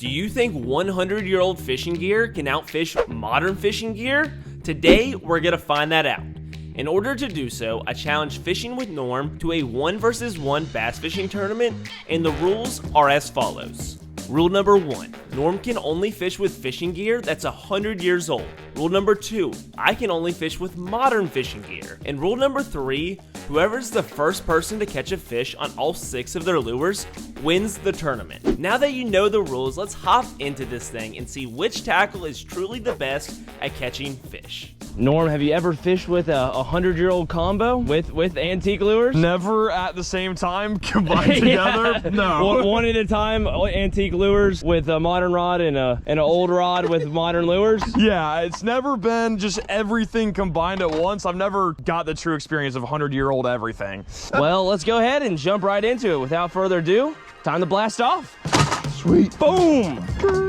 Do you think 100-year-old fishing gear can outfish modern fishing gear? Today, we're gonna find that out. In order to do so, I challenged Fishing with Norm to a 1 vs 1 bass fishing tournament, and the rules are as follows. Rule number 1, Norm can only fish with fishing gear that's 100 years old. Rule number 2, I can only fish with modern fishing gear. And rule number 3, whoever's the first person to catch a fish on all 6 of their lures wins the tournament. Now that you know the rules, let's hop into this thing and see which tackle is truly the best at catching fish. Norm, have you ever fished with a 100-year-old combo with antique lures? Never at the same time combined together. No. One at a time, antique lures with a modern rod and an old rod with modern lures? Yeah, it's never been just everything combined at once. I've never got the true experience of 100-year-old everything. Well, let's go ahead and jump right into it. Without further ado, time to blast off. Sweet. Boom!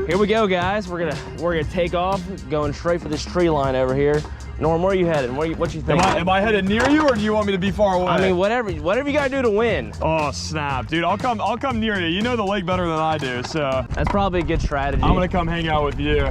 Here we go, guys. We're gonna take off, going straight for this tree line over here. Norm, where are you headed? What you think? Am I headed near you, or do you want me to be far away? I mean, whatever you gotta do to win. Oh snap, dude! I'll come near you. You know the lake better than I do, so that's probably a good strategy. I'm gonna come hang out with you.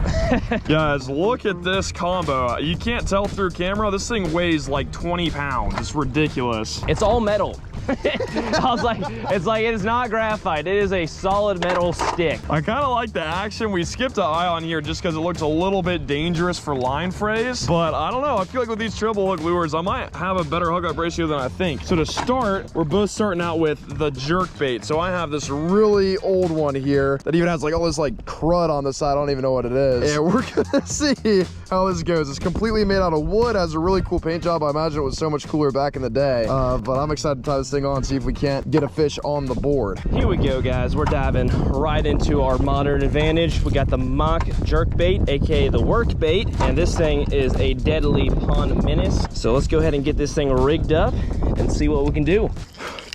Guys, look at this combo. You can't tell through camera. This thing weighs like 20 pounds. It's ridiculous. It's all metal. I was like, it is not graphite. It is a solid metal stick. I kind of like the action. We skipped an eye on here just because it looks a little bit dangerous for line phrase, but I don't know. I feel like with these triple hook lures, I might have a better hookup ratio than I think. So to start, we're both starting out with the jerk bait. So I have this really old one here that even has like all this like crud on the side. I don't even know what it is. And we're gonna see how this goes. It's completely made out of wood, has a really cool paint job. I imagine it was so much cooler back in the day, but I'm excited to tie this thing on, see if we can't get a fish on the board. Here we go, guys. We're diving right into our modern advantage. We got the Mach jerk bait, aka the work bait, and this thing is a deadly pond menace. So let's go ahead and get this thing rigged up and see what we can do.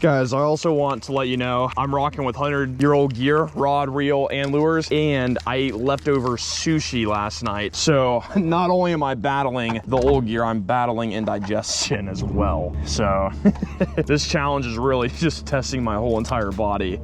Guys, I also want to let you know I'm rocking with 100-year-old gear, rod, reel, and lures, and I ate leftover sushi last night. So not only am I battling the old gear, I'm battling indigestion as well. So this challenge is really just testing my whole entire body.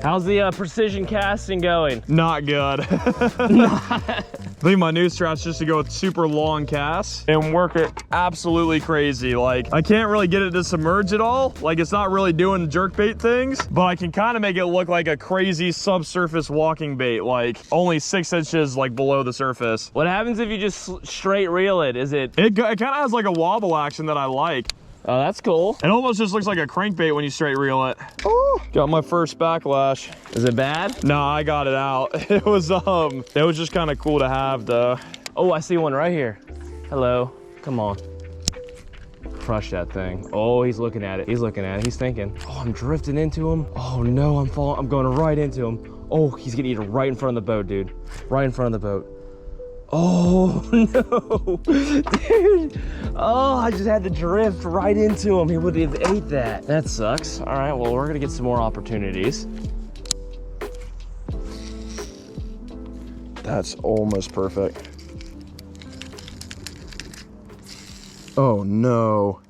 How's the precision casting going? Not good. I think my new strat's just to go with super long casts and work it absolutely crazy. Like, I can't really get it to submerge at all. Like, it's not really doing jerkbait things, but I can kind of make it look like a crazy subsurface walking bait, like only 6 inches like below the surface. What happens if you just straight reel it? It kind of has like a wobble action that I like. Oh, that's cool. It almost just looks like a crankbait when you straight reel it. Ooh, got my first backlash. Is it bad? No, I got it out. It was just kind of cool to have though. Oh, I see one right here. Hello, come on. Crush that thing. Oh, he's looking at it. He's looking at it. He's thinking, oh, I'm drifting into him. Oh no, I'm going right into him. Oh, he's gonna eat it right in front of the boat, dude. Right in front of the boat. Oh no, dude. Oh, I just had to drift right into him. He would have ate that. That sucks. All right, well, we're gonna get some more opportunities. That's almost perfect. Oh no.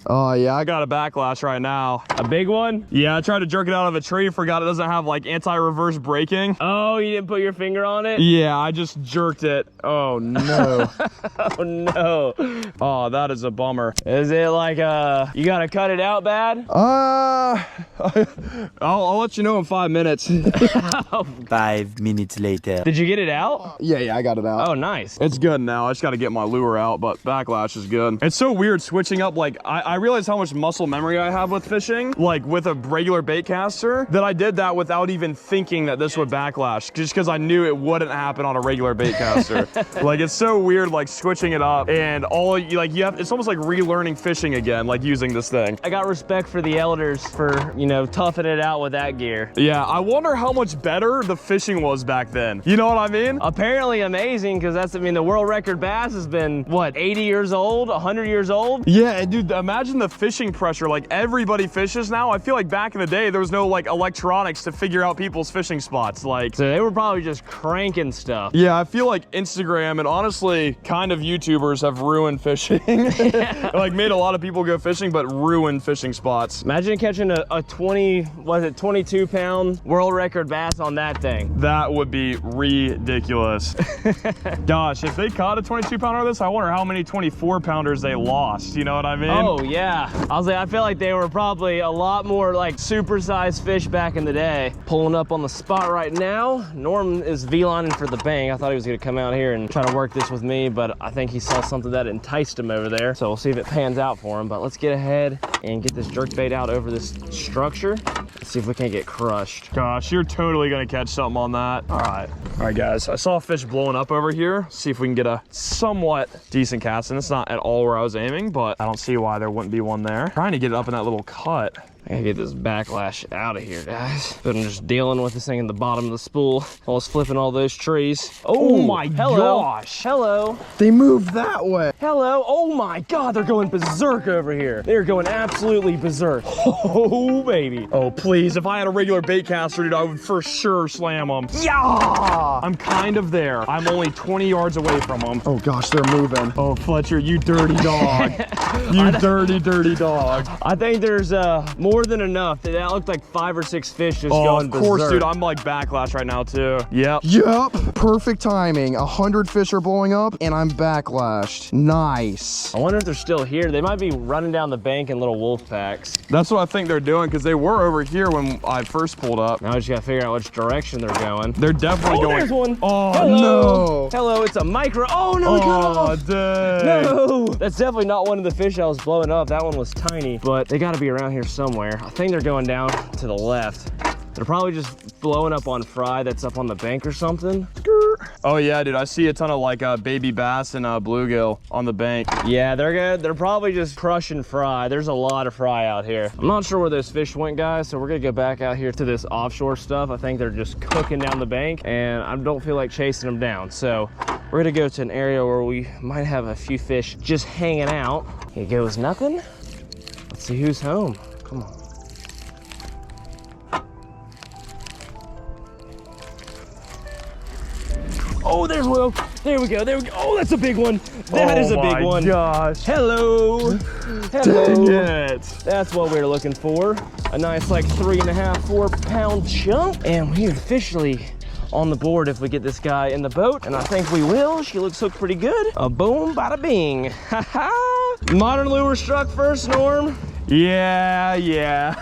Oh yeah, I got a backlash right now. A big one? Yeah, I tried to jerk it out of a tree, forgot it doesn't have like anti-reverse braking. Oh, you didn't put your finger on it? Yeah, I just jerked it. Oh no. Oh no. Oh, that is a bummer. Is it like you gotta cut it out bad? I'll let you know in 5 minutes. 5 minutes later. Did you get it out? Yeah, I got it out. Oh, nice. It's good now. I just got to get my lure out, but backlash is good. It's so weird switching up. Like, I realize how much muscle memory I have with fishing, like with a regular bait caster, that I did that without even thinking that this would backlash, just because I knew it wouldn't happen on a regular bait caster. Like, it's so weird, like switching it up, and it's almost like relearning fishing again, like using this thing. I got respect for the elders for, you know, toughing it out with that gear. Yeah, I wonder how much better the fishing was back then. You know what I mean? Apparently amazing, because the world record bass has been, what, 80 years old, 100 years old? Yeah, dude, imagine imagine the fishing pressure. Like everybody fishes now. I feel like back in the day, there was no like electronics to figure out people's fishing spots. Like, So they were probably just cranking stuff. yeah, I feel like Instagram and honestly kind of YouTubers have ruined fishing. Like made a lot of people go fishing, but ruined fishing spots. Imagine catching a 22-pound world record bass on that thing. That would be ridiculous. Gosh, if they caught a 22-pounder of this, I wonder how many 24-pounders they lost. You know what I mean? Oh yeah. I feel like they were probably a lot more like super-sized fish back in the day. Pulling up on the spot right now. Norm is V-lining for the bank. I thought he was gonna come out here and try to work this with me, but I think he saw something that enticed him over there. So we'll see if it pans out for him, but let's get ahead and get this jerkbait out over this structure. Let's see if we can't get crushed. Gosh, you're totally gonna catch something on that. All right, guys, I saw a fish blowing up over here. See if we can get a somewhat decent cast, and it's not at all where I was aiming, but I don't see why there wouldn't be one there. Trying to get it up in that little cut. I gotta get this backlash out of here, guys. But I'm just dealing with this thing in the bottom of the spool while it's flipping all those trees. Oh my hello. gosh. Hello. They moved that way. Hello. Oh my God, they're going berserk over here. They're going absolutely berserk. Oh, baby. Oh, please. If I had a regular bait caster, dude, I would for sure slam them. Yeah! I'm kind of there. I'm only 20 yards away from them. Oh gosh, they're moving. Oh, Fletcher, you dirty dog. You dirty dog. I think there's more than enough. That looked like 5 or 6 fish just going of course, berserk. dude. I'm like backlash right now, too. Yep. Yep, perfect timing. 100 fish are blowing up and I'm backlashed. Nice. I wonder if they're still here. They might be running down the bank in little wolf packs. That's what I think they're doing, because they were over here when I first pulled up. Now I just gotta figure out which direction they're going. They're definitely going. There's one. Oh, Hello. no. Hello, it's a micro. Oh, no, it got Oh, off. dang. No, that's definitely not one of the fish I was blowing up. That one was tiny, but they gotta be around here somewhere. I think they're going down to the left. They're probably just blowing up on fry that's up on the bank or something. Oh yeah, dude, I see a ton of like baby bass and bluegill on the bank. Yeah, they're probably just crushing fry. There's a lot of fry out here. I'm not sure where those fish went, guys, so we're gonna go back out here to this offshore stuff. I think they're just cooking down the bank, and I don't feel like chasing them down. So we're gonna go to an area where we might have a few fish just hanging out. Here goes nothing. Let's see who's home. Come on. Oh, there's Will. There we go. There we go. Oh, that's a big one. That is a big one. Oh my gosh. Hello. Dang Hello. it. That's what we're looking for. A nice like 3.5, 4 pound chunk. And we're officially on the board if we get this guy in the boat. And I think we will. She looks hooked pretty good. A boom, bada bing. Ha ha. Modern lure struck first, Norm. Yeah.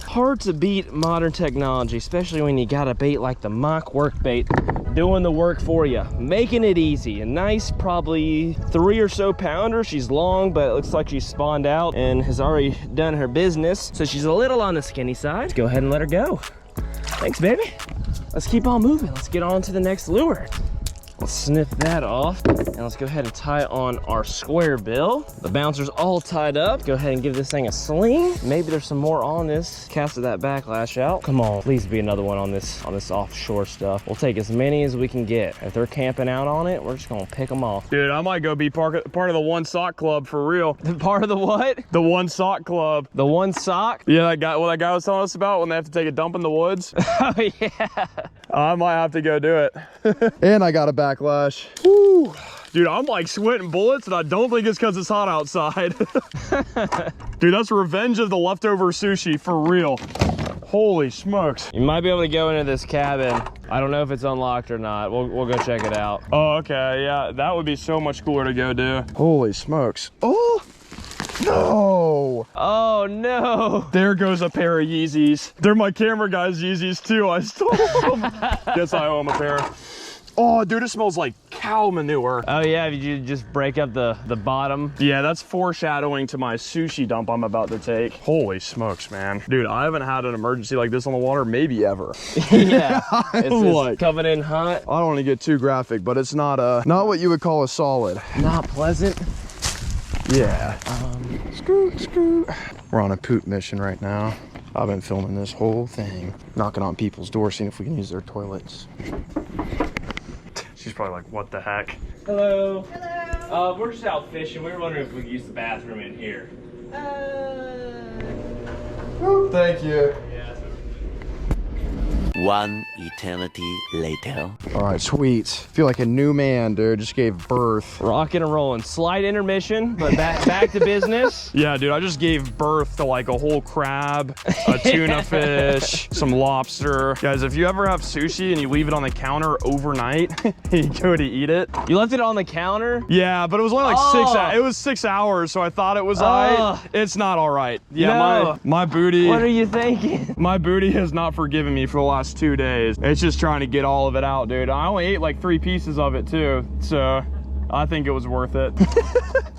Hard to beat modern technology, especially when you got a bait like the Mach Werkbait doing the work for you, making it easy. A nice, probably 3 or so pounder. She's long, but it looks like she's spawned out and has already done her business. So she's a little on the skinny side. Let's go ahead and let her go. Thanks, baby. Let's keep on moving. Let's get on to the next lure. Let's snip that off, and let's go ahead and tie on our square bill. The bouncer's all tied up. Go ahead and give this thing a sling. Maybe there's some more on this. Casted that backlash out. Come on, please be another one on this offshore stuff. We'll take as many as we can get. If they're camping out on it, we're just gonna pick them off. Dude, I might go be part of the One Sock Club for real. Part of the what? The One Sock Club. The one sock? Yeah, that guy was telling us about when they have to take a dump in the woods. Oh yeah. I might have to go do it. And I got a backlash. Woo. Dude, I'm like sweating bullets, and I don't think it's because it's hot outside. Dude, that's revenge of the leftover sushi for real. Holy smokes. You might be able to go into this cabin. I don't know if it's unlocked or not. We'll go check it out. Oh, okay, yeah, that would be so much cooler to go do. Holy smokes. Oh, no. Oh no. There goes a pair of Yeezys. They're my camera guy's Yeezys too. I stole them. Guess I owe him a pair. Oh, dude, it smells like cow manure. Oh yeah, did you just break up the bottom? Yeah, that's foreshadowing to my sushi dump I'm about to take. Holy smokes, man. Dude, I haven't had an emergency like this on the water maybe ever. Yeah, it's Like- just coming in hot. I don't want to get too graphic, but it's not what you would call a solid. Not pleasant. Yeah. Scoot. We're on a poop mission right now. I've been filming this whole thing. Knocking on people's doors, seeing if we can use their toilets. She's probably like, what the heck? Hello. Hello. We're just out fishing. We were wondering if we could use the bathroom in here. Oh, thank you. One eternity later. All right, sweet. Feel like a new man, dude. Just gave birth. Rocking and rolling. Slight intermission, but back to business. Yeah, dude, I just gave birth to like a whole crab, a tuna fish, some lobster. Guys, if you ever have sushi and you leave it on the counter overnight, you go to eat it. You left it on the counter? Yeah, but it was only like 6 hours. It was 6 hours, so I thought it was all right. It's not all right. Yeah, No. my booty. What are you thinking? My booty has not forgiven me for the last 2 days. It's just trying to get all of it out, dude. I only ate like 3 pieces of it too, so I think it was worth it.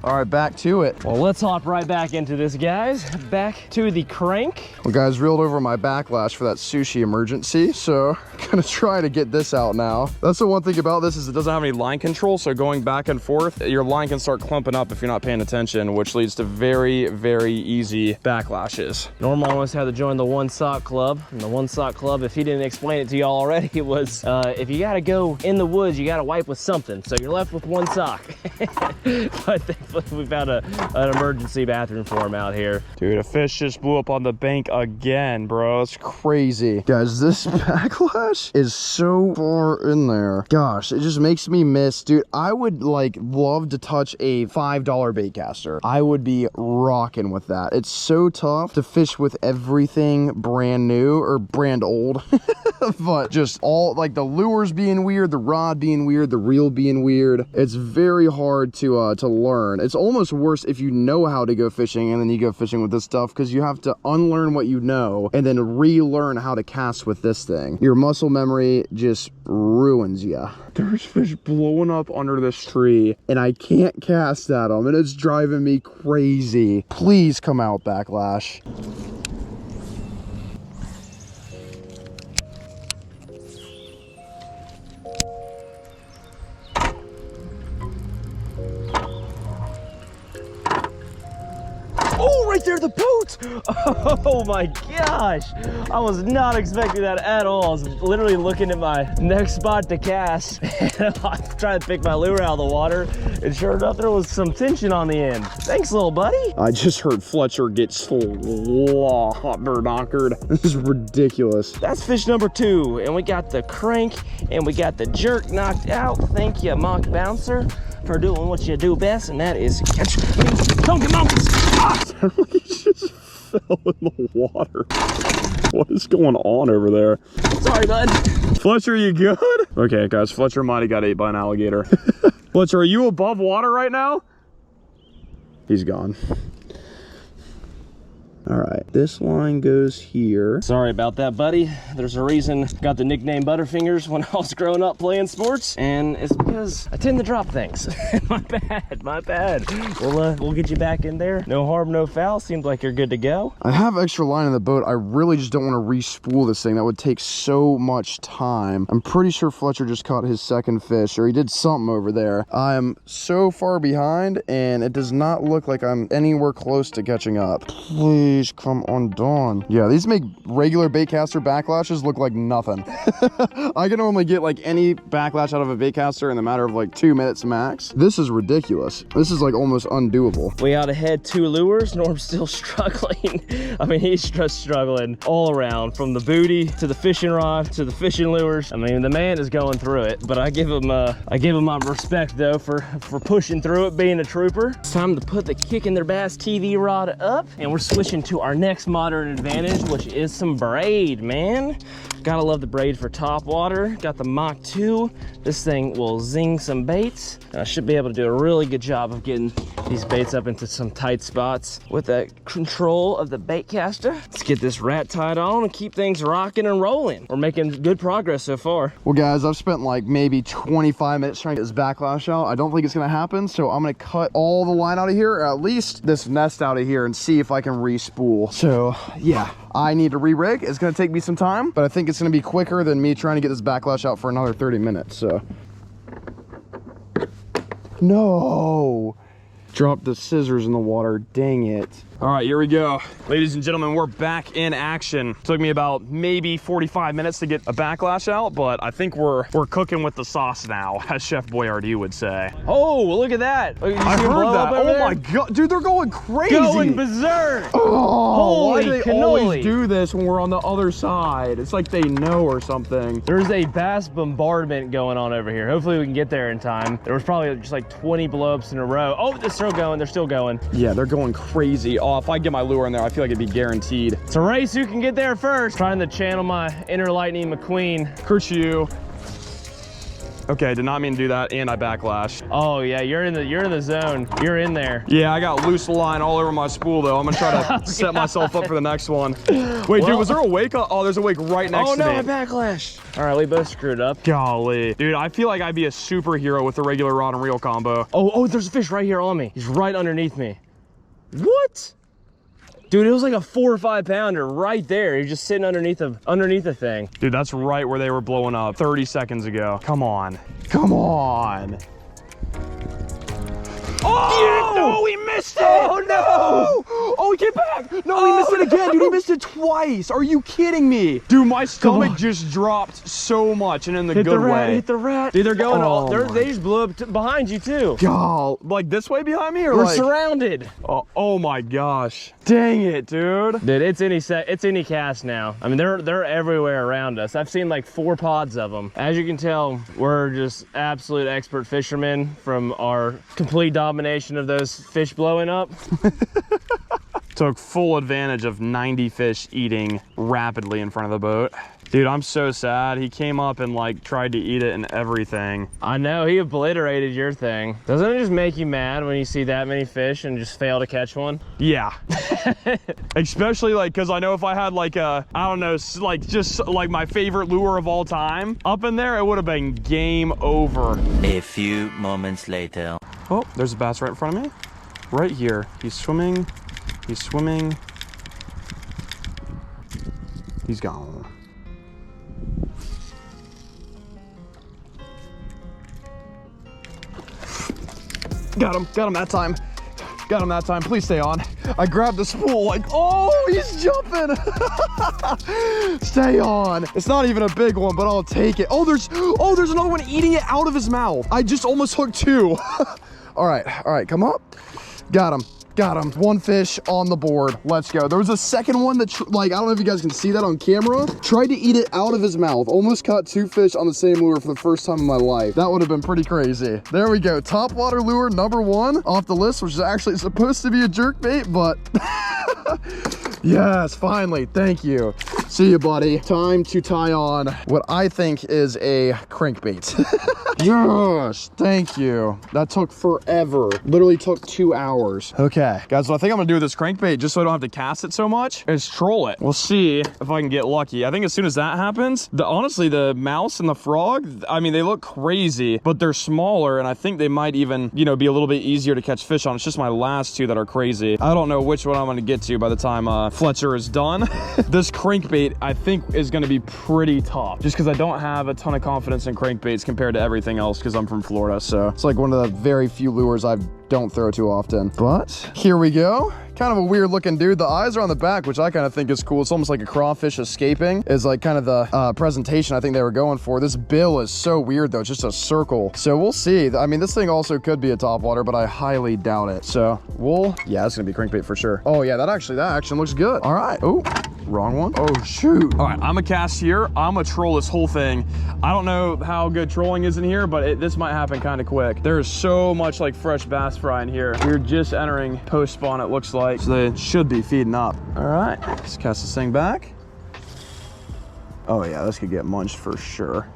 All right, back to it. Well, let's hop right back into this, guys. Back to the crank. Well, guys, reeled over my backlash for that sushi emergency, so gonna try to get this out now. That's the one thing about this is It doesn't have any line control, so going back and forth, your line can start clumping up if you're not paying attention, which leads to very, very easy backlashes. Norm almost had to join the One Sock Club. And the One Sock Club, if he didn't explain it to y'all already, it was if you gotta go in the woods, you gotta wipe with something. So you're left with one sock. But thankfully we found an emergency bathroom for him out here. Dude, a fish just blew up on the bank again, bro. It's crazy. Guys, this backlash is so far in there. Gosh, it just makes me miss, dude. I would like love to touch a $5 bait caster. I would be rocking with that. It's so tough to fish with everything brand new or brand old. But just all like the lures being weird, the rod being weird, the reel being weird. It's very hard to learn. It's almost worse if you know how to go fishing and then you go fishing with this stuff, because you have to unlearn what you know and then relearn how to cast with this thing. Your muscle memory just ruins you. There's fish blowing up under this tree and I can't cast at them and it's driving me crazy. Please come out, backlash. Oh, right there, the boat! Oh my gosh! I was not expecting that at all. I was literally looking at my next spot to cast. I'm trying to pick my lure out of the water, and sure enough, there was some tension on the end. Thanks, little buddy. I just heard Fletcher get knockered. This is ridiculous. That's fish number 2, and we got the crank, and we got the jerk knocked out. Thank you, Mach Bouncer, for doing what you do best, and that is catch donkey monkeys. Ah! he just fell in the water. What is going on over there? Sorry, bud. Fletcher, you good? Okay, guys, Fletcher might have got ate by an alligator. Fletcher, are you above water right now? He's gone. All right, this line goes here. Sorry about that, buddy. There's a reason I got the nickname Butterfingers when I was growing up playing sports, and it's because I tend to drop things. My bad, my bad. We'll get you back in there. No harm, no foul. Seems like you're good to go. I have extra line in the boat. I really just don't want to re-spool this thing. That would take so much time. I'm pretty sure Fletcher just caught his second fish, or he did something over there. I am so far behind, and it does not look like I'm anywhere close to catching up. Please come undone. Yeah, these make regular baitcaster backlashes look like nothing. I can only get like any backlash out of a baitcaster in the matter of like 2 minutes max. This is ridiculous. This is like almost undoable. We out ahead 2 lures. Norm's still struggling. I mean, he's just struggling all around, from the booty to the fishing rod to the fishing lures. I mean, the man is going through it, but I give him my respect though for pushing through it, being a trooper. It's time to put the Kicking Their Bass TV rod up, and we're switching to our next modern advantage, which is some braid, man. Gotta love the braid for top water. Got the Mach 2. This thing will zing some baits. I should be able to do a really good job of getting these baits up into some tight spots with that control of the bait caster. Let's get this rat tied on and keep things rocking and rolling. We're making good progress so far. Well, guys, I've spent like maybe 25 minutes trying to get this backlash out. I don't think it's gonna happen, so I'm gonna cut all the line out of here, or at least this nest out of here, and see if I can re-spool. So yeah, I need to re-rig. It's gonna take me some time, but I think it's gonna be quicker than me trying to get this backlash out for another 30 minutes, so. No! Dropped the scissors in the water, dang it. All right, here we go. Ladies and gentlemen, we're back in action. Took me about maybe 45 minutes to get a backlash out, but I think we're cooking with the sauce now, as Chef Boyardee would say. Oh, look at that. Look, I heard that. Oh my God, dude, they're going crazy. Going berserk. Oh, why Holy do they cannoli. always do this when we're on the other side? It's like they know or something. There's a bass bombardment going on over here. Hopefully we can get there in time. There was probably just like 20 blowups in a row. Oh, they're still going. They're still going. Yeah, they're going crazy. Oh, if I get my lure in there, I feel like it'd be guaranteed. It's a race who can get there first. Trying to channel my inner Lightning McQueen. Kerchew. Okay, did not mean to do that, and I backlash. Oh yeah, you're in the zone. You're in there. Yeah, I got loose line all over my spool though. I'm gonna try to set myself up for the next one. Wait, dude, was there a wake? Oh, there's a wake right next to me. Oh no, I backlashed. All right, we both screwed up. Golly. Dude, I feel like I'd be a superhero with the regular rod and reel combo. Oh, there's a fish right here on me. He's right underneath me. What? Dude, it was like a 4 or 5 pounder right there. He's just sitting underneath the thing. Dude, that's right where they were blowing up 30 seconds ago. Come on. Come on. Oh! No, he missed it! Oh, no! Oh, he came back! No, he missed it again, dude. He missed it twice. Are you kidding me? Dude, my stomach just dropped so much, and in the good way. Hit the rat. Dude, they're going they just blew up behind you, too. God, like this way behind me, or We're like? surrounded. Oh my gosh. Dang it, dude. Dude, it's any cast now. I mean, they're everywhere around us. I've seen like 4 pods of them. As you can tell, we're just absolute expert fishermen from our complete domination of those fish blowing up. Took full advantage of 90 fish eating rapidly in front of the boat. Dude, I'm so sad. He came up and like tried to eat it and everything. I know, he obliterated your thing. Doesn't it just make you mad when you see that many fish and just fail to catch one? Yeah. Especially like, cause I know if I had like a, I don't know, like just like my favorite lure of all time up in there, it would have been game over. A few moments later. Oh, there's a bass right in front of me. Right here. He's swimming. He's swimming. He's gone. Got him that time. Got him that time, please stay on. I grabbed the spool like, oh, he's jumping. Stay on. It's not even a big one, but I'll take it. Oh, there's another one eating it out of his mouth. I just almost hooked 2. All right, come up. Got him. 1 fish on the board. Let's go. There was a second one that, like, I don't know if you guys can see that on camera. Tried to eat it out of his mouth. Almost caught 2 fish on the same lure for the first time in my life. That would have been pretty crazy. There we go. Top water lure number 1 off the list, which is actually supposed to be a jerkbait, but yes, finally. Thank you. See you, buddy. Time to tie on what I think is a crankbait. Yes, thank you. That took forever. Literally took 2 hours. Okay, guys, what I think I'm gonna do with this crankbait, just so I don't have to cast it so much, is troll it. We'll see if I can get lucky. I think as soon as that happens, honestly, the mouse and the frog, I mean, they look crazy, but they're smaller, and I think they might even, you know, be a little bit easier to catch fish on. It's just my last 2 that are crazy. I don't know which one I'm gonna get to by the time Fletcher is done. This crankbait, I think, is gonna be pretty tough, just because I don't have a ton of confidence in crankbaits compared to everything else, because I'm from Florida, so it's like one of the very few lures I don't throw too often. But here we go. Kind of a weird looking dude. The eyes are on the back, which I kind of think is cool. It's almost like a crawfish escaping is like kind of the presentation I think they were going for. This bill is so weird though. It's just a circle. So we'll see. I mean, this thing also could be a topwater, but I highly doubt it. So yeah, it's gonna be crankbait for sure. Oh yeah, that action looks good. All right. Oh, wrong one. Oh shoot. All right, I'm gonna cast here. I'm gonna troll this whole thing. I don't know how good trolling is in here, but this might happen kind of quick. There's so much like fresh bass fry in here. We're just entering post spawn, it looks like. So they should be feeding up. All right, let's cast this thing back. Oh yeah, this could get munched for sure.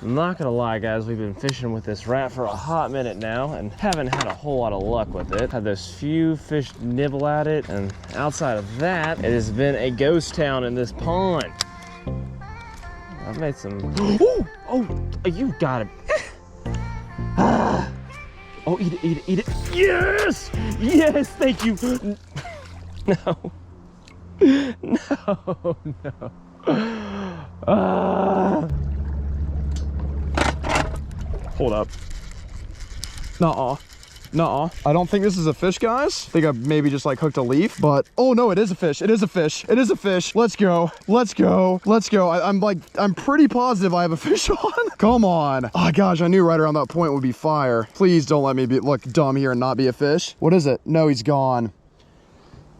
I'm not gonna lie, guys, we've been fishing with this rat for a hot minute now and haven't had a whole lot of luck with it. Had those few fish nibble at it, and outside of that, it has been a ghost town in this pond. I've made some. Oh, you got it. Oh, eat it. Yes! Yes, thank you. No. Hold up. Nuh-uh. Nuh-uh. I don't think this is a fish, guys. I think I maybe just like hooked a leaf, but oh no, it is a fish. It is a fish. It is a fish. Let's go. Let's go. Let's go. I'm pretty positive I have a fish on. Come on. Oh gosh, I knew right around that point would be fire. Please don't let me look dumb here and not be a fish. What is it? No, he's gone.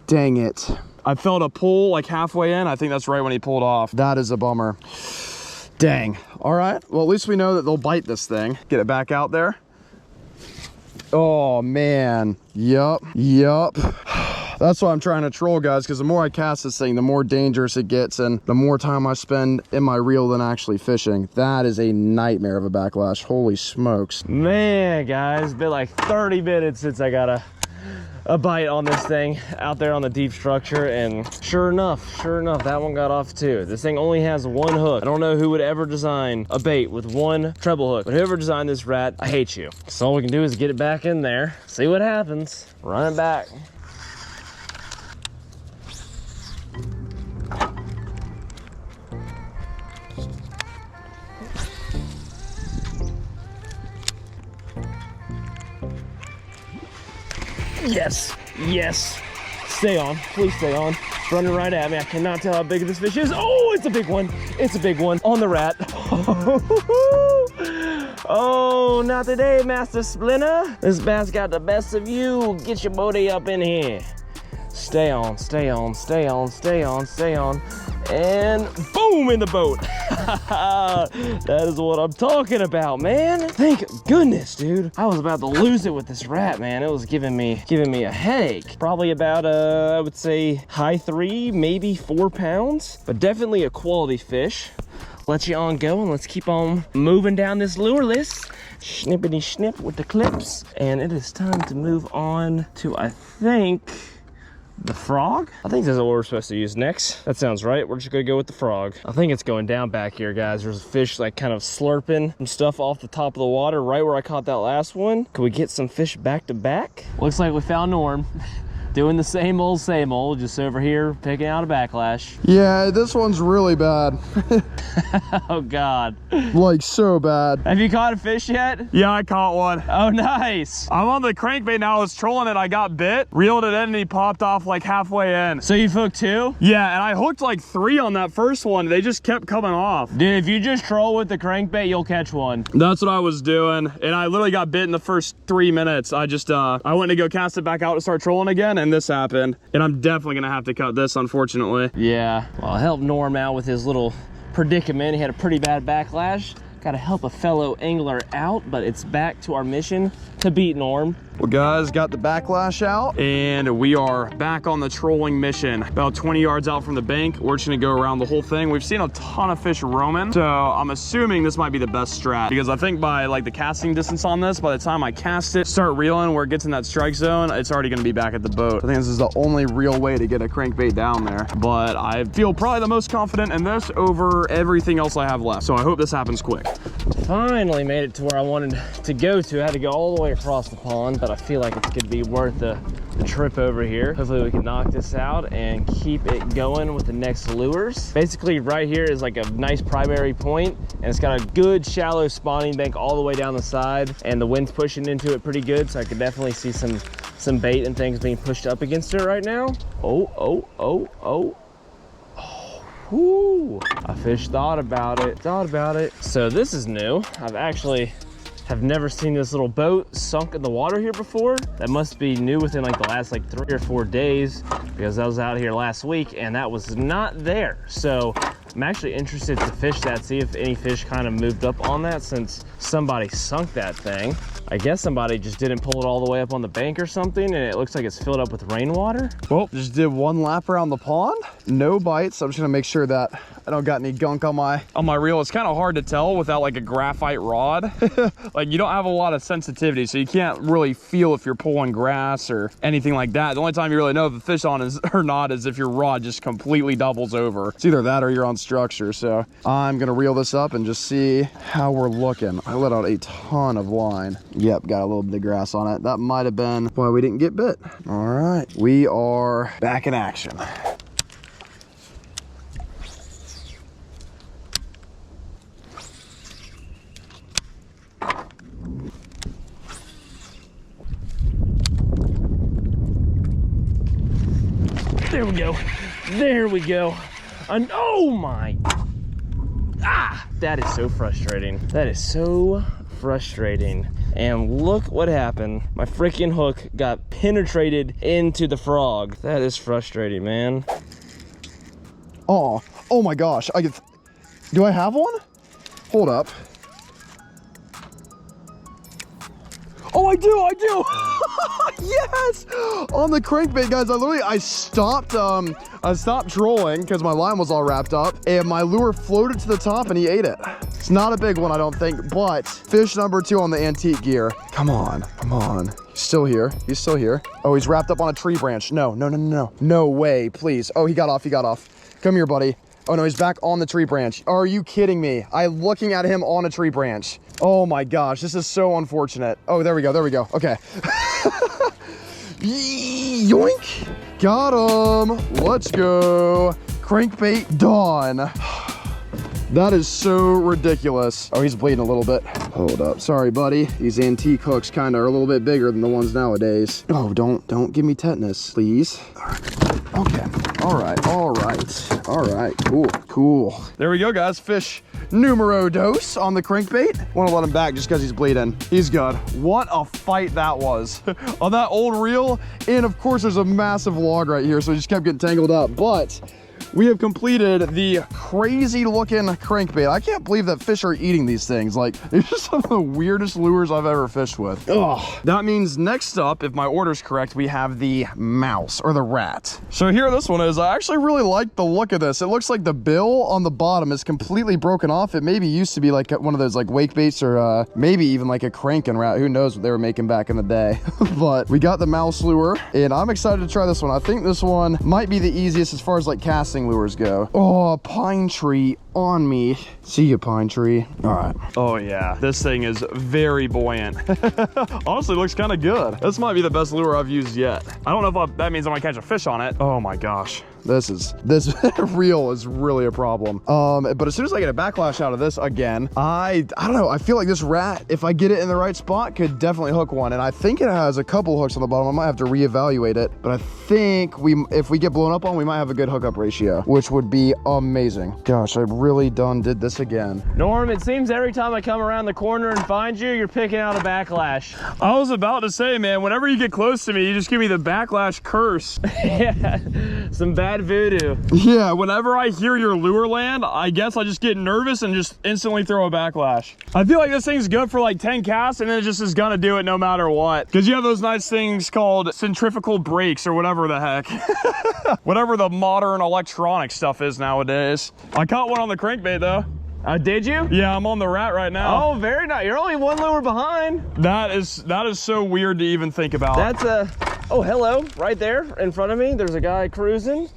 Dang it. I felt a pull like halfway in. I think that's right when he pulled off. That is a bummer. Dang. All right. Well, at least we know that they'll bite this thing. Get it back out there. Oh man. Yup. That's why I'm trying to troll, guys, because the more I cast this thing, the more dangerous it gets and the more time I spend in my reel than actually fishing. That is a nightmare of a backlash. Holy smokes. Man, guys, it's been like 30 minutes since I got a bite on this thing out there on the deep structure, and sure enough, that one got off too. This thing only has one hook. I don't know who would ever design a bait with one treble hook, but whoever designed this rat, I hate you. So all we can do is get it back in there, see what happens, run it back. Yes. Stay on, please stay on. It's running right at me. I cannot tell how big this fish is. Oh, it's a big one. It's a big one on the rat. Oh, not today, Master Splinter. This bass got the best of you. Get your booty up in here. Stay on. And boom, in the boat. That is what I'm talking about, man. Thank goodness, dude. I was about to lose it with this rat, man. It was giving me a headache. Probably about I would say high 3, maybe 4 pounds, but definitely a quality fish. Let you on go, and let's keep on moving down this lure list. Snippity snip with the clips, and it is time to move on to, I think, the frog. I think that's what we're supposed to use next. That sounds right. We're just gonna go with the frog. I think it's going down back here, guys. There's a fish like kind of slurping some stuff off the top of the water right where I caught that last one. Can we get some fish back to back? Looks like we found Norm. Doing the same old, just over here picking out a backlash. Yeah, this one's really bad. Oh God. Like so bad. Have you caught a fish yet? Yeah, I caught one. Oh, nice. I'm on the crankbait now. I was trolling it. I got bit, reeled it in, and he popped off like halfway in. So you've hooked 2? Yeah, and I hooked like 3 on that first one. They just kept coming off. Dude, if you just troll with the crankbait, you'll catch one. That's what I was doing, and I literally got bit in the first 3 minutes. I just I went to go cast it back out to start trolling again, and this happened, and I'm definitely gonna have to cut this, unfortunately. Yeah, well, I helped Norm out with his little predicament. He had a pretty bad backlash. Gotta help a fellow angler out, but it's back to our mission to beat Norm. Well, guys, got the backlash out. And we are back on the trolling mission. About 20 yards out from the bank. We're just gonna go around the whole thing. We've seen a ton of fish roaming, so I'm assuming this might be the best strat, because I think by like the casting distance on this, by the time I cast it, start reeling where it gets in that strike zone, it's already gonna be back at the boat. I think this is the only real way to get a crankbait down there. But I feel probably the most confident in this over everything else I have left. So I hope this happens quick. Finally made it to where I wanted to go to. I had to go all the way across the pond, but I feel like it's gonna be worth the trip over here. Hopefully we can knock this out and keep it going with the next lures. Basically right here is like a nice primary point, and it's got a good shallow spawning bank all the way down the side, and the wind's pushing into it pretty good, so I could definitely see some bait and things being pushed up against it right now. Oh. Whoo, a fish thought about it. So this is new. I've never seen this little boat sunk in the water here before. That must be new within like the last like 3 or 4 days, because I was out here last week and that was not there. So I'm actually interested to fish that, see if any fish kind of moved up on that since somebody sunk that thing. I guess somebody just didn't pull it all the way up on the bank or something, and it looks like it's filled up with rainwater. Well, just did 1 lap around the pond. No bites. I'm just gonna make sure that I don't got any gunk on my reel. It's kind of hard to tell without like a graphite rod. Like you don't have a lot of sensitivity, so you can't really feel if you're pulling grass or anything like that. The only time you really know if the fish on is or not is if your rod just completely doubles over. It's either that or you're on structure. So I'm gonna reel this up and just see how we're looking. I let out a ton of line. Yep, got a little bit of grass on it. That might have been why we didn't get bit. All right, we are back in action. There we go. There we go. And oh my. Ah, that is so frustrating. That is so frustrating. And look what happened. My freaking hook got penetrated into the frog. That is frustrating, man. Oh my gosh. Do I have one? Hold up. Oh, I do. Yes! On the crankbait, guys, I stopped trolling because my line was all wrapped up, and my lure floated to the top and he ate it. It's not a big one, I don't think, but fish number 2 on the antique gear. Come on. He's still here. Oh, he's wrapped up on a tree branch. No. No way, please. Oh, he got off. Come here, buddy. Oh no, he's back on the tree branch. Are you kidding me? I'm looking at him on a tree branch. Oh my gosh, this is so unfortunate. Oh, there we go. Okay. Yoink. Got him. Let's go. Crankbait Dawn. That is so ridiculous. Oh, he's bleeding a little bit. Hold up. Sorry, buddy. These antique hooks kind of are a little bit bigger than the ones nowadays. Oh, don't give me tetanus, please. All right. Okay. All right. Cool. There we go, guys. Fish numero dos on the crankbait. Want to let him back just because he's bleeding. He's good. What a fight that was on that old reel. And of course, there's a massive log right here, so he just kept getting tangled up. But we have completed the crazy looking crankbait. I can't believe that fish are eating these things. Like, they're just some of the weirdest lures I've ever fished with. Ugh. That means next up, if my order's correct, we have the mouse or the rat. So here this one is. I actually really like the look of this. It looks like the bill on the bottom is completely broken off. It maybe used to be like one of those like wake baits or maybe even like a cranking rat. Who knows what they were making back in the day. But we got the mouse lure and I'm excited to try this one. I think this one might be the easiest as far as like casting lures go. Oh, pine tree on me. See you, pine tree. All right. Oh yeah, this thing is very buoyant. Honestly, looks kind of good. This might be the best lure I've used yet. I don't know if that means I'm gonna catch a fish on it. Oh my gosh. This reel is really a problem. But as soon as I get a backlash out of this again, I don't know, I feel like this rat, if I get it in the right spot, could definitely hook one. And I think it has a couple hooks on the bottom. I might have to reevaluate it, but I think if we get blown up on, we might have a good hookup ratio, which would be amazing. Gosh, I really did this again. Norm, it seems every time I come around the corner and find you, you're picking out a backlash. I was about to say, man, whenever you get close to me, you just give me the backlash curse. Yeah, some bad voodoo. Yeah, whenever I hear your lure land, I guess I just get nervous and just instantly throw a backlash. I feel like this thing's good for like 10 casts and then it just is gonna do it no matter what. Because you have those nice things called centrifugal brakes or whatever the heck. Whatever the modern electronic stuff is nowadays. I caught one on the crankbait though. Did you? Yeah, I'm on the rat right now. Oh, very nice. You're only one lure behind. That is so weird to even think about. That's oh, hello, right there in front of me. There's a guy cruising.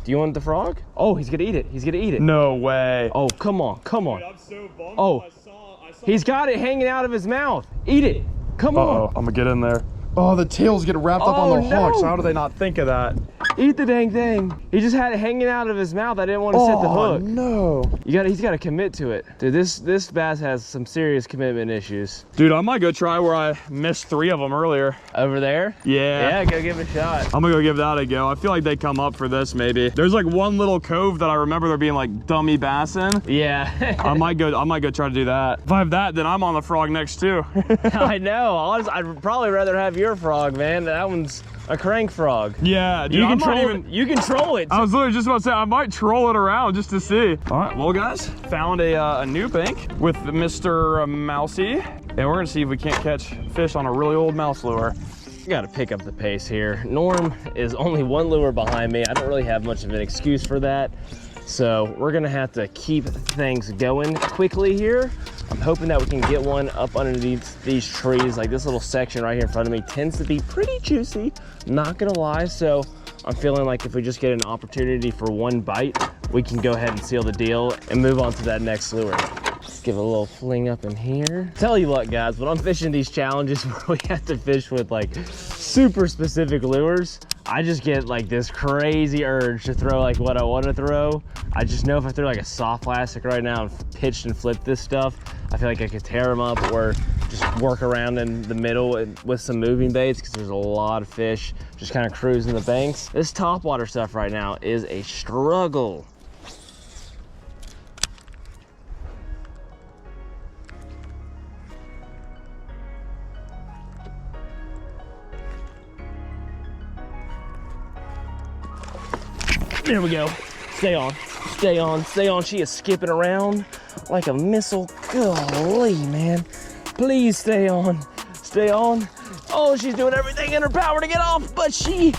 Do you want the frog? Oh, he's gonna eat it. He's gonna eat it. No way. Oh, come on. Dude, I'm so bummed. Oh, I saw he's got it hanging out of his mouth. Eat it. Come on. I'm gonna get in there. Oh, the tails get wrapped up on the hooks. How do they not think of that? Eat the dang thing. He just had it hanging out of his mouth. I didn't want to set the hook. No. He's got to commit to it. Dude, this bass has some serious commitment issues. Dude, I might go try where I missed 3 of them earlier. Over there? Yeah. Yeah, go give it a shot. I'm gonna go give that a go. I feel like they come up for this maybe. There's like one little cove that I remember there being like dummy bass in. Yeah. I might go try to do that. If I have that, then I'm on the frog next too. I know. I'd probably rather have your frog, man. That one's a crank frog. Yeah, dude, you can troll it. I was literally just about to say, I might troll it around just to see. All right, well guys, found a new bank with Mr. Mousy, and we're gonna see if we can't catch fish on a really old mouse lure. Got to pick up the pace here. Norm is only one lure behind me. I don't really have much of an excuse for that. So we're gonna have to keep things going quickly here. I'm hoping that we can get one up underneath these trees. Like this little section right here in front of me tends to be pretty juicy, not gonna lie. So I'm feeling like if we just get an opportunity for one bite, we can go ahead and seal the deal and move on to that next lure. Let's give it a little fling up in here. Tell you what, guys, when I'm fishing these challenges where we have to fish with like super specific lures, I just get like this crazy urge to throw like what I want to throw. I just know if I threw like a soft plastic right now and pitched and flipped this stuff, I feel like I could tear them up, or just work around in the middle with some moving baits, because there's a lot of fish just kind of cruising the banks. This topwater stuff right now is a struggle. There we go. Stay on, stay on, stay on. She is skipping around like a missile. Golly, man. Please stay on, stay on. Oh, she's doing everything in her power to get off, but she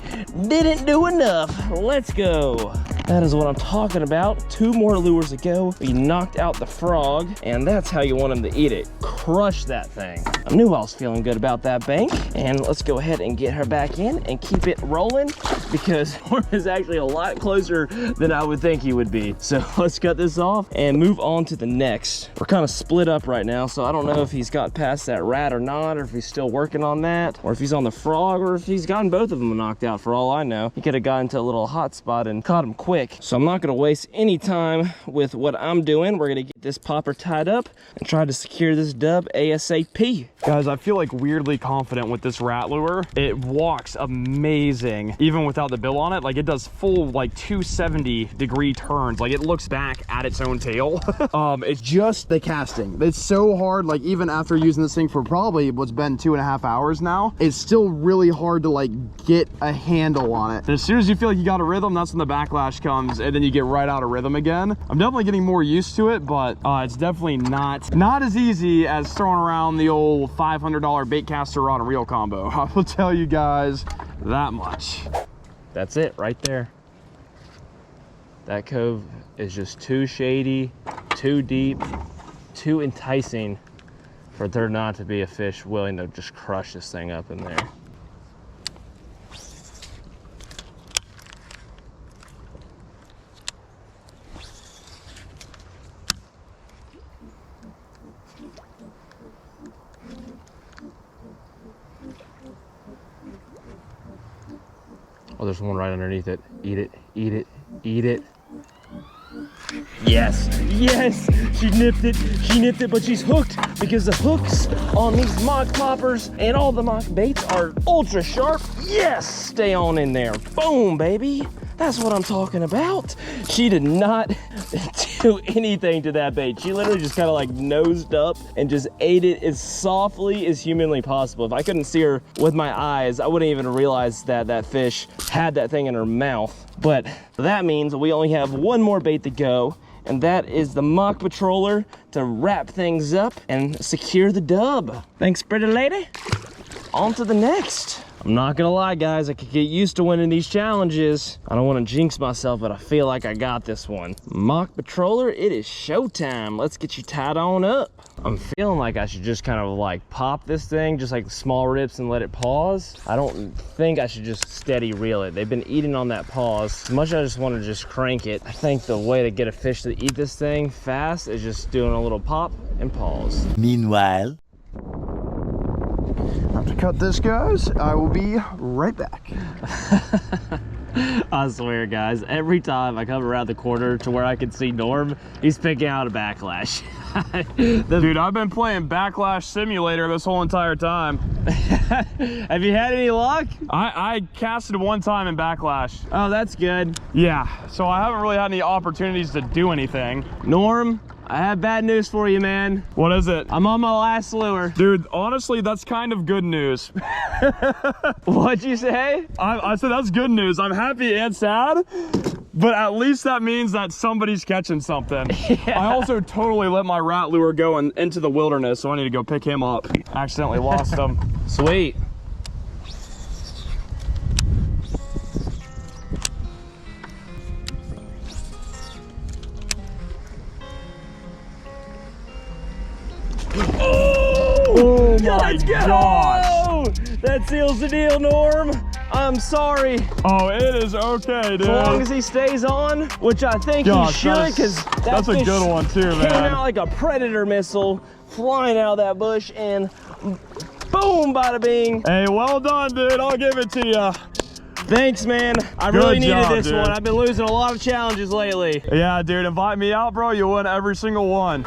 didn't do enough. Let's go. That is what I'm talking about. 2 more lures to go. We knocked out the frog, and that's how you want him to eat it. Crush that thing. I knew I was feeling good about that bank, and let's go ahead and get her back in and keep it rolling, because Norm is actually a lot closer than I would think he would be. So let's cut this off and move on to the next. We're kind of split up right now, so I don't know if he's got past that rat or not, or if he's still working on that, or if he's on the frog, or if he's gotten both of them knocked out. For all I know, he could have gotten to a little hot spot and caught him quick. So I'm not gonna waste any time with what I'm doing. We're gonna get this popper tied up and try to secure this dub ASAP. Guys, I feel like weirdly confident with this rat lure. It walks amazing, even without the bill on it. Like, it does full like 270-degree turns. Like, it looks back at its own tail. It's just the casting. It's so hard, like even after using this thing for probably what's been 2.5 hours now, it's still really hard to like get a handle on it. As soon as you feel like you got a rhythm, that's when the backlash comes, and then you get right out of rhythm again. I'm definitely getting more used to it, but it's definitely not as easy as throwing around the old $500 bait caster rod and reel combo. I will tell you guys that much. That's it right there. That cove is just too shady, too deep, too enticing for there not to be a fish willing to just crush this thing up in there. Oh, there's one right underneath it. Eat it, eat it, eat it. Yes, yes, she nipped it, but she's hooked, because the hooks on these Mach poppers and all the Mach baits are ultra sharp. Yes, stay on in there. Boom, baby. That's what I'm talking about. She did not do anything to that bait. She literally just kind of like nosed up and just ate it as softly as humanly possible. If I couldn't see her with my eyes, I wouldn't even realize that that fish had that thing in her mouth. But that means we only have one more bait to go, and that is the Mach Patroller to wrap things up and secure the dub. Thanks, pretty lady. On to the next. I'm not gonna lie, guys, I could get used to winning these challenges. I don't want to jinx myself, but I feel like I got this one. Mach Patroller, it is showtime. Let's get you tied on up. I'm feeling like I should just kind of like pop this thing, just like small rips, and let it pause. I don't think I should just steady reel it. They've been eating on that pause. As much as I just want to just crank it, I think the way to get a fish to eat this thing fast is just doing a little pop and pause. Meanwhile, To cut this, guys, I will be right back. I swear, guys, every time I come around the corner to where I can see Norm, he's picking out a backlash. Dude, I've been playing Backlash Simulator this whole entire time. Have you had any luck? I casted one time in Backlash. Oh, that's good. Yeah, so I haven't really had any opportunities to do anything. Norm, I have bad news for you, man. What is it? I'm on my last lure. Dude, honestly, that's kind of good news. What'd you say? I said that's good news. I'm happy and sad, but at least that means that somebody's catching something. Yeah. I also totally let my rat lure go into the wilderness, so I need to go pick him up. Accidentally lost him. Sweet. Oh my gosh! That seals the deal, Norm. I'm sorry. Oh, it is okay, dude. As long as he stays on, which I think he should, because that's a good one too, man. Came out like a predator missile, flying out of that bush, and boom, bada bing. Hey, well done, dude. I'll give it to you. Thanks, man. I Good really needed job, this dude. one. I've been losing a lot of challenges lately. Yeah, dude, invite me out, bro. You win every single one.